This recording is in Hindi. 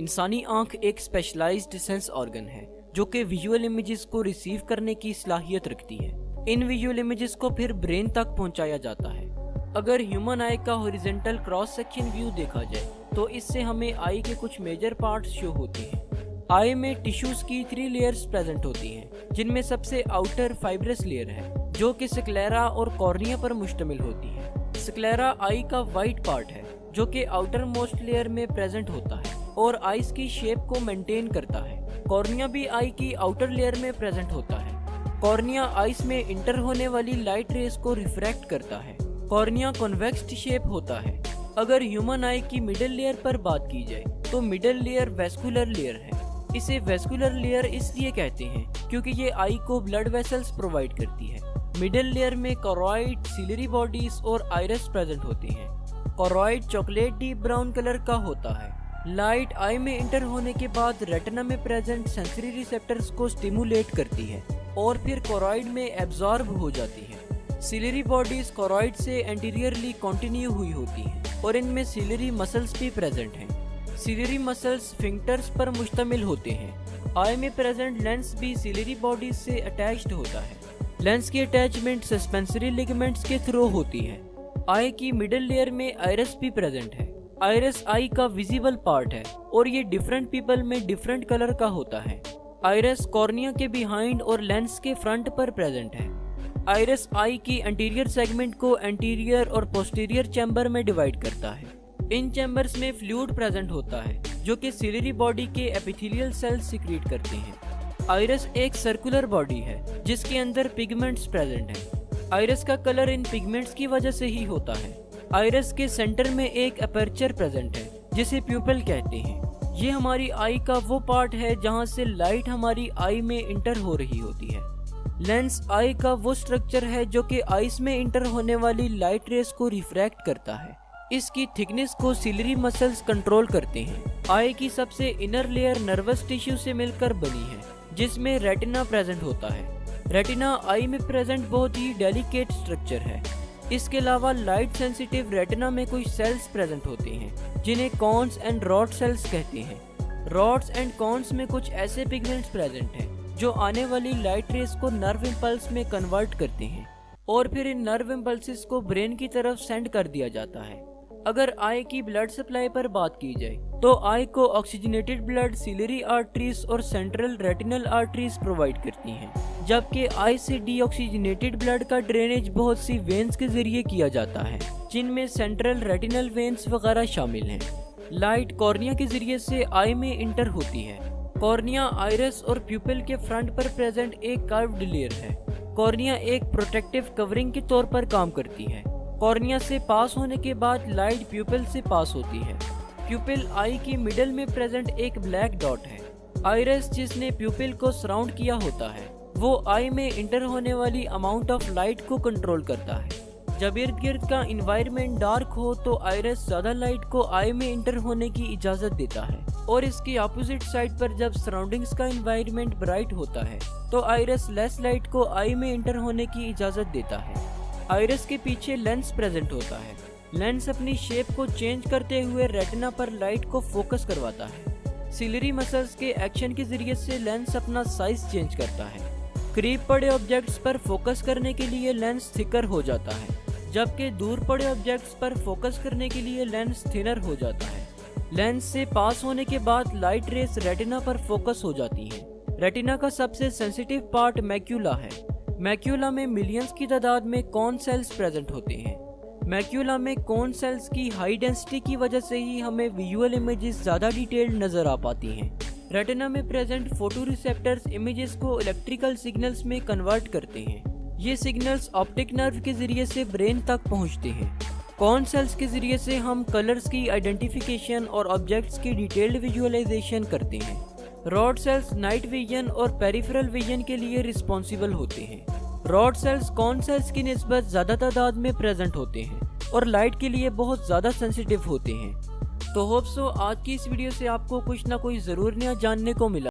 इंसानी आंख एक स्पेशलाइज्ड सेंस ऑर्गन है जो कि विजुअल इमेजेस को रिसीव करने की सलाहियत रखती है। इन विजुअल इमेजेस को फिर ब्रेन तक पहुंचाया जाता है। अगर ह्यूमन आई का हॉरिजॉन्टल क्रॉस सेक्शन व्यू देखा जाए तो इससे हमें आई के कुछ मेजर पार्ट्स शो होते हैं। आई में टिश्यूज की 3 लेयर्स प्रेजेंट होती हैं, जिनमें सबसे आउटर फाइब्रस लेयर है जो कि स्क्लेरा और कॉर्निया पर मुश्तमिल होती है। स्क्लेरा आई का वाइट पार्ट है जो कि आउटर मोस्ट लेयर में प्रेजेंट होता है और आइस की शेप को मेंटेन करता है। कॉर्निया भी आई की आउटर लेयर में प्रेजेंट होता है। कॉर्निया आइस में इंटर होने वाली लाइट रेस को रिफ्रैक्ट करता है। कॉर्निया कॉन्वेक्स शेप होता है। अगर ह्यूमन आई की मिडिल लेयर पर बात की जाए तो मिडिल लेयर वेस्कुलर लेयर है। इसे वेस्कुलर लेयर इसलिए कहते हैं क्योंकि ये आई को ब्लड वेसल्स प्रोवाइड करती है। मिडिल लेयर में कोरॉइड, सिलरी बॉडीज और आइरिस प्रेजेंट होते हैं। Choroid chocolate deep brown colour का होता है। लाइट आई में इंटर होने के बाद रेटिना में प्रेजेंट सेंसरी रिसेप्टर्स को स्टिमुलेट करती है और फिर कोरॉइड में एब्जॉर्ब हो जाती है। सिलरी बॉडीज कोरॉइड से एंटीरियरली कंटिन्यू हुई होती हैं और इनमें सिलरी मसल्स भी प्रेजेंट हैं। सिलरी मसल्स स्फिंक्टर्स पर मुश्तमिल होते हैं। आई में प्रेजेंट लेंस भी सिलरी बॉडीज से अटैच्ड होता है। लेंस की अटैचमेंट सस्पेंसरी लिगामेंट्स के थ्रू होती है। आई की मिडिल लेयर में आइरिस भी प्रेजेंट है। आइरिस आई का विजिबल पार्ट है और ये डिफरेंट पीपल में डिफरेंट कलर का होता है। आइरिस कॉर्निया के बिहाइंड और लेंस के फ्रंट पर प्रेजेंट है। आइरिस आई की एंटीरियर सेगमेंट को एंटीरियर और पोस्टीरियर चैम्बर में डिवाइड करता है। इन चैम्बर्स में फ्लूइड प्रेजेंट होता है जो कि सिलरी बॉडी के एपिथेलियल सेल्स सीक्रेट करते हैं। आइरिस एक सर्कुलर बॉडी है जिसके अंदर पिगमेंट्स प्रेजेंट हैं। आइरिस का कलर इन पिगमेंट्स की वजह से ही होता है। आइरिस के सेंटर में एक अपर्चर प्रेजेंट है जिसे प्यूपिल कहते हैं। ये हमारी आई का वो पार्ट है जहाँ से लाइट हमारी आई में इंटर हो रही होती है। लेंस आई का वो स्ट्रक्चर है जो कि आइस में इंटर होने वाली लाइट रेस को रिफ्रैक्ट करता है। इसकी थिकनेस को सिलरी मसल्स कंट्रोल करते हैं। आई की सबसे इनर लेयर नर्वस टिश्यू से मिलकर बनी है जिसमें रेटिना प्रेजेंट होता है। रेटिना आई में प्रेजेंट बहुत ही डेलिकेट स्ट्रक्चर है। इसके अलावा लाइट सेंसिटिव रेटिना में कुछ सेल्स प्रेजेंट होते हैं जिन्हें कॉन्स एंड रॉड सेल्स कहते हैं। रॉड्स एंड कॉन्स में कुछ ऐसे पिगमेंट्स प्रेजेंट हैं जो आने वाली लाइट रेस को नर्व इम्पल्स में कन्वर्ट करते हैं और फिर इन नर्व इम्पल्सेस को ब्रेन की तरफ सेंड कर दिया जाता है। अगर आई की ब्लड सप्लाई पर बात की जाए तो आई को ऑक्सीजनेटेड ब्लड सिलरी आर्टरीज और सेंट्रल रेटिनल आर्टरीज प्रोवाइड करती हैं, जबकि आई से डीऑक्सीजनेटेड ब्लड का ड्रेनेज बहुत सी वेन्स के जरिए किया जाता है जिनमें सेंट्रल रेटिनल वेन्स वगैरह शामिल हैं। लाइट कॉर्निया के जरिए से आई में इंटर होती है। कॉर्निया आइरिस और प्यूपिल के फ्रंट पर प्रेजेंट एक कर्व्ड लेयर है। कॉर्निया एक प्रोटेक्टिव कवरिंग के तौर पर काम करती है। कॉर्निया से पास होने के बाद लाइट प्यूपिल से पास होती है। प्यूपिल आई की मिडल में प्रेजेंट एक ब्लैक डॉट है। आइरिस जिसने प्यूपिल को सराउंड किया होता है वो आई में इंटर होने वाली अमाउंट ऑफ लाइट को कंट्रोल करता है। जब इर्द गिर्द का इन्वायरमेंट डार्क हो तो आइरिस ज्यादा लाइट को आई में इंटर होने की इजाजत देता है और इसकी अपोजिट साइड पर जब सराउंडिंग्स का इन्वायरमेंट ब्राइट होता है तो आइरिस लेस लाइट को आई में इंटर होने की इजाजत देता है। आइरिस के पीछे लेंस प्रेजेंट होता है। लेंस अपनी शेप को चेंज करते हुए रेटिना पर लाइट को फोकस करवाता है। सिलरी मसल्स के एक्शन के जरिए से लेंस अपना साइज चेंज करता है। करीब पड़े ऑब्जेक्ट्स पर फोकस करने के लिए लेंस थिकर हो जाता है, जबकि दूर पड़े ऑब्जेक्ट्स पर फोकस करने के लिए लेंस थिनर हो जाता है। लेंस से पास होने के बाद लाइट रेस रेटिना पर फोकस हो जाती है। रेटिना का सबसे सेंसिटिव पार्ट मैक्यूला है। मैक्यूला में मिलियंस की तादाद में कॉन सेल्स प्रेजेंट होते हैं। मैक्यूला में कॉन सेल्स की हाई डेंसिटी की वजह से ही हमें विजुअल इमेजेस ज्यादा डिटेल्ड नजर आ पाती हैं। रेटिना में प्रेजेंट फोटो रिसेप्टर्स इमेजेस को इलेक्ट्रिकल सिग्नल्स में कन्वर्ट करते हैं। ये सिग्नल्स ऑप्टिक नर्व के जरिए से ब्रेन तक पहुंचते हैं। कॉन सेल्स के जरिए से हम कलर्स की आइडेंटिफिकेशन और ऑब्जेक्ट्स की डिटेल्ड विजुअलाइजेशन करते हैं। रॉड सेल्स नाइट विजन और पेरिफेरल विजन के लिए रिस्पॉन्सिबल होते हैं। रॉड सेल्स कॉन सेल्स की निस्बत ज्यादा तादाद में प्रेजेंट होते हैं और लाइट के लिए बहुत ज्यादा सेंसिटिव होते हैं। तो होप सो आज की इस वीडियो से आपको कुछ ना कुछ जरूर नया जानने को मिला।